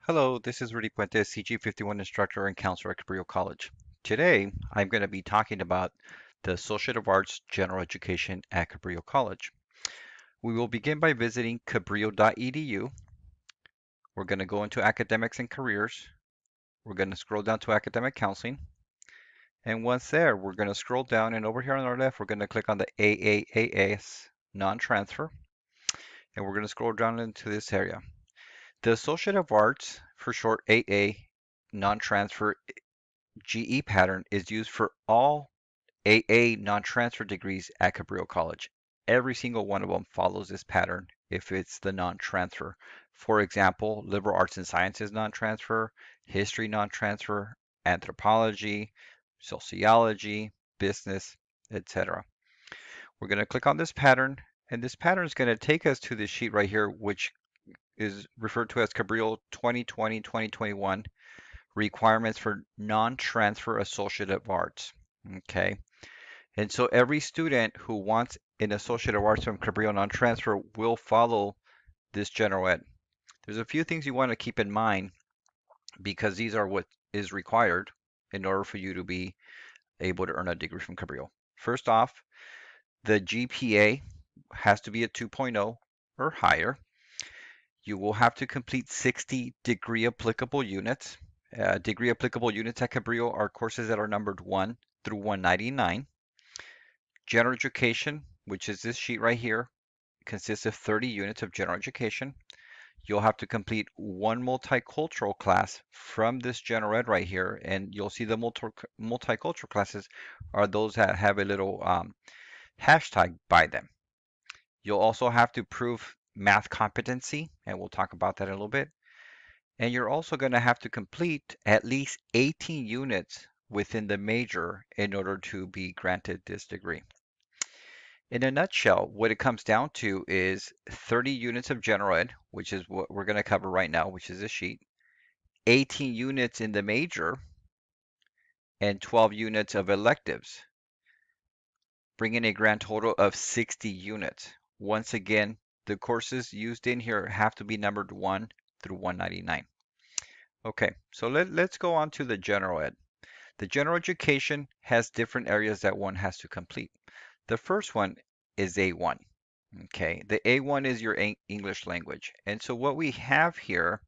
Hello, this is Rudy Puentes, CG51 instructor and counselor at Cabrillo College. Today, I'm going to be talking about the Associate of Arts General Education at Cabrillo College. We will begin by visiting cabrillo.edu. We're going to go into academics and careers. We're going to scroll down to academic counseling. And once there, we're going to scroll down and over here on our left, we're going to click on the AAAS non-transfer. And we're going to scroll down into this area. The Associate of Arts, for short AA, non-transfer GE pattern is used for all AA non-transfer degrees at Cabrillo College. Every single one of them follows this pattern if it's the non-transfer. For example, liberal arts and sciences non-transfer, history non-transfer, anthropology, sociology, business, etc. We're going to click on this pattern, and this pattern is going to take us to this sheet right here, which is referred to as Cabrillo 2020-2021 requirements for non-transfer Associate of Arts. Okay, and so every student who wants an Associate of Arts from Cabrillo non-transfer will follow this general ed. There's a few things you want to keep in mind because these are what is required in order for you to be able to earn a degree from Cabrillo. First off, the GPA has to be a 2.0 or higher. You will have to complete 60 degree applicable units. Degree applicable units at Cabrillo are courses that are numbered 1 through 199. General education, which is this sheet right here, consists of 30 units of general education. You'll have to complete one multicultural class from this general ed right here, and you'll see the multicultural classes are those that have a little hashtag by them. You'll also have to prove math competency, and we'll talk about that in a little bit. And you're also going to have to complete at least 18 units within the major in order to be granted this degree. In a nutshell, what it comes down to is 30 units of general ed, which is what we're going to cover right now, which is this sheet, 18 units in the major, and 12 units of electives, bringing a grand total of 60 units. Once again, the courses used in here have to be numbered 1 through 199. Okay, so let's go on to the general ed. The general education has different areas that one has to complete. The first one is A1. Okay, the A1 is your English language. And so what we have here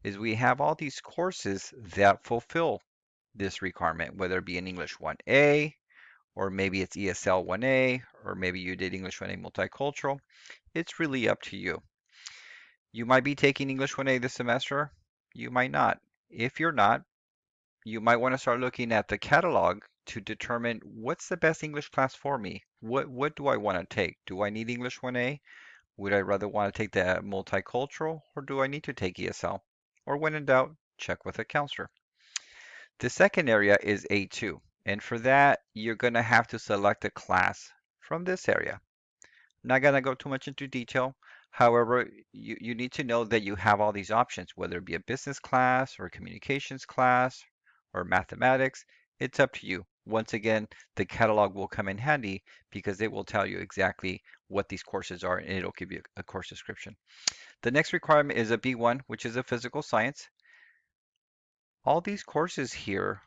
is we have all these courses that fulfill this requirement, whether it be in English 1A, or maybe it's ESL 1A, or maybe you did English 1A multicultural. It's really up to you. You might be taking English 1A this semester. You might not. If you're not, you might want to start looking at the catalog to determine what's the best English class for me. What do I want to take? Do I need English 1A? Would I rather want to take the multicultural, or do I need to take ESL? Or when in doubt, check with a counselor. The second area is A2, and for that, you're going to have to select a class from this area. Not going to go too much into detail. However, you need to know that you have all these options, whether it be a business class or a communications class or mathematics. It's up to you. Once again, the catalog will come in handy because it will tell you exactly what these courses are and it'll give you a course description. The next requirement is a B1, which is a physical science. All these courses here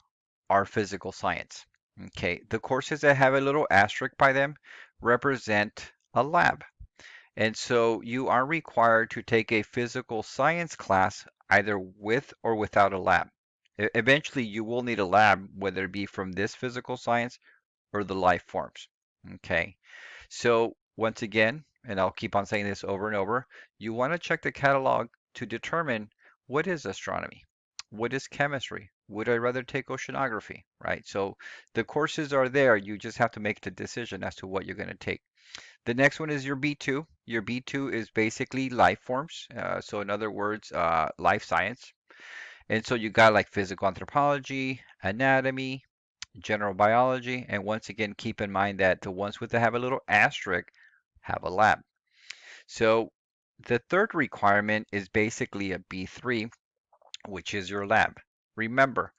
are physical science. Okay, the courses that have a little asterisk by them represent a lab. And so you are required to take a physical science class either with or without a lab. Eventually, you will need a lab, whether it be from this physical science or the life forms. Okay, so once again, and I'll keep on saying this over and over, you want to check the catalog to determine what is astronomy, what is chemistry, would I rather take oceanography, right? So the courses are there, you just have to make the decision as to what you're going to take. The next one is your B2. Your B2 is basically life forms. So in other words, life science. And so you got like physical anthropology, anatomy, general biology. And once again, keep in mind that the ones with the have a little asterisk have a lab. So the third requirement is basically a B3, which is your lab. Remember,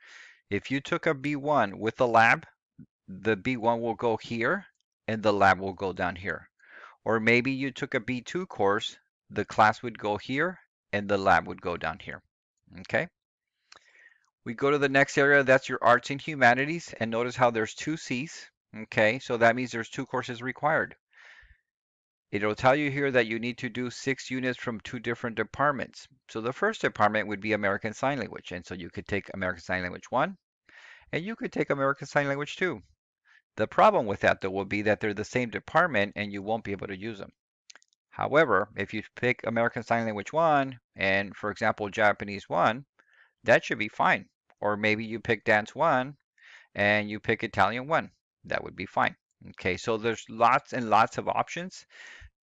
if you took a B1 with a lab, the B1 will go here and the lab will go down here. Or maybe you took a B2 course, the class would go here and the lab would go down here. Okay. We go to the next area, that's your arts and humanities, and notice how there's two C's. Okay, so that means there's two courses required. It'll tell you here that you need to do 6 units from two different departments. So the first department would be American Sign Language, and so you could take American Sign Language 1, and you could take American Sign Language 2. The problem with that, though, will be that they're the same department and you won't be able to use them. However, if you pick American Sign Language 1 and, for example, Japanese 1, that should be fine. Or maybe you pick Dance 1 and you pick Italian 1. That would be fine. Okay, so there's lots and lots of options.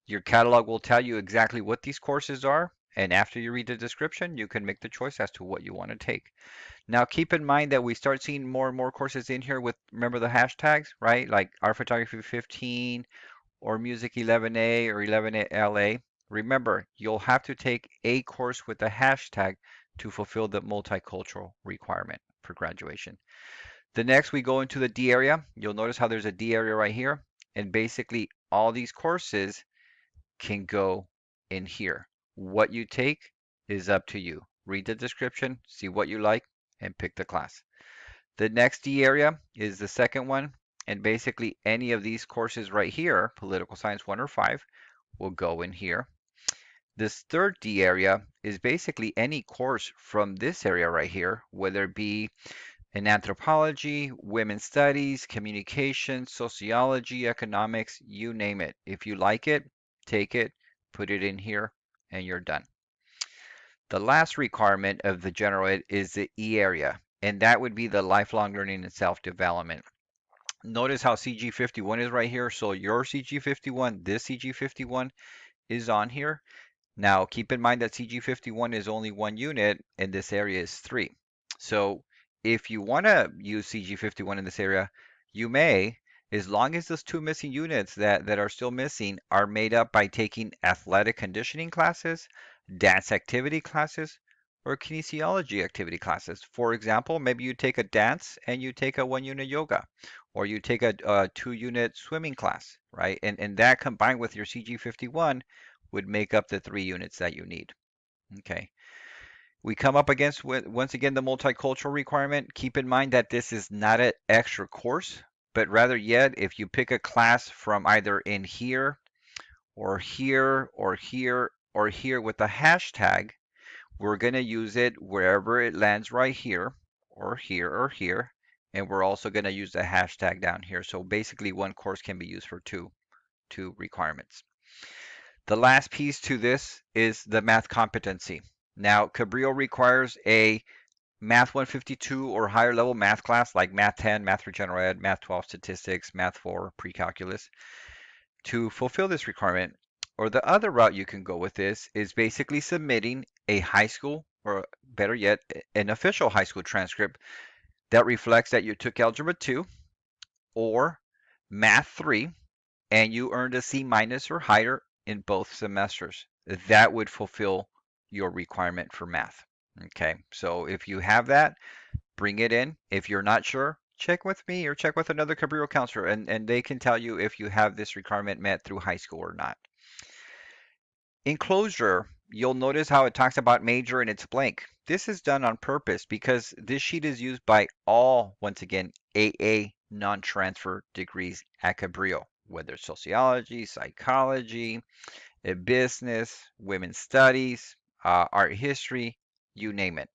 Your catalog will tell you exactly what these courses are, and after you read the description, you can make the choice as to what you want to take. Now, keep in mind that we start seeing more and more courses in here with, remember the hashtags, right? Like Art Photography 15 or Music 11A or 11LA. Remember, you'll have to take a course with the hashtag to fulfill the multicultural requirement for graduation. The next, we go into the D area. You'll notice how there's a D area right here. And basically, all these courses can go in here. What you take is up to you. Read the description, see what you like, and pick the class. The next D area is the second one, and basically any of these courses right here, political science 1 or 5, will go in here. This third D area is basically any course from this area right here, whether it be in anthropology, women's studies, communication, sociology, economics, you name it. If you like it, take it, put it in here, and you're done. The last requirement of the general ed is the E area, and that would be the lifelong learning and self-development. Notice how CG51 is right here. So your CG51, this CG51 is on here. Now keep in mind that CG51 is only 1 unit and this area is 3. So if you want to use CG51 in this area, you may, as long as those 2 missing units that are still missing are made up by taking athletic conditioning classes, dance activity classes, or kinesiology activity classes. For example, maybe you take a dance and you take a 1 unit yoga, or you take a 2 unit swimming class, right? And that combined with your CG51 would make up the 3 units that you need. Okay. We come up against, once again, the multicultural requirement. Keep in mind that this is not an extra course, but rather yet, if you pick a class from either in here or here or here or here with the hashtag, we're going to use it wherever it lands right here or here or here. And we're also going to use the hashtag down here. So basically one course can be used for two requirements. The last piece to this is the math competency. Now, Cabrillo requires a Math 152 or higher level math class like Math 10, Math for General Ed, Math 12 Statistics, Math 4 Pre-Calculus to fulfill this requirement. Or the other route you can go with this is basically submitting a high school, or better yet, an official high school transcript that reflects that you took Algebra 2 or Math 3 and you earned a C minus or higher in both semesters. That would fulfill your requirement for math. Okay, so if you have that, bring it in. If you're not sure, check with me or check with another Cabrillo counselor, and they can tell you if you have this requirement met through high school or not. In closure, you'll notice how it talks about major and it's blank. This is done on purpose because this sheet is used by all, once again, AA non-transfer degrees at Cabrillo, whether it's sociology, psychology, business, women's studies, art history, you name it.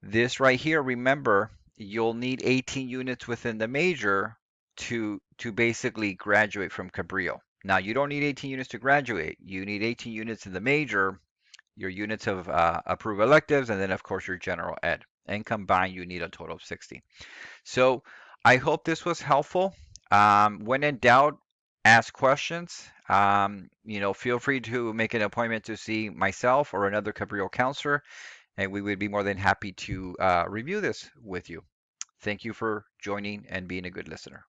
This right here, remember, you'll need 18 units within the major to basically graduate from Cabrillo. Now, you don't need 18 units to graduate. You need 18 units in the major, your units of approved electives, and then, of course, your general ed. And combined, you need a total of 60. So I hope this was helpful. When in doubt, ask questions. Feel free to make an appointment to see myself or another Cabrillo counselor, and we would be more than happy to review this with you. Thank you for joining and being a good listener.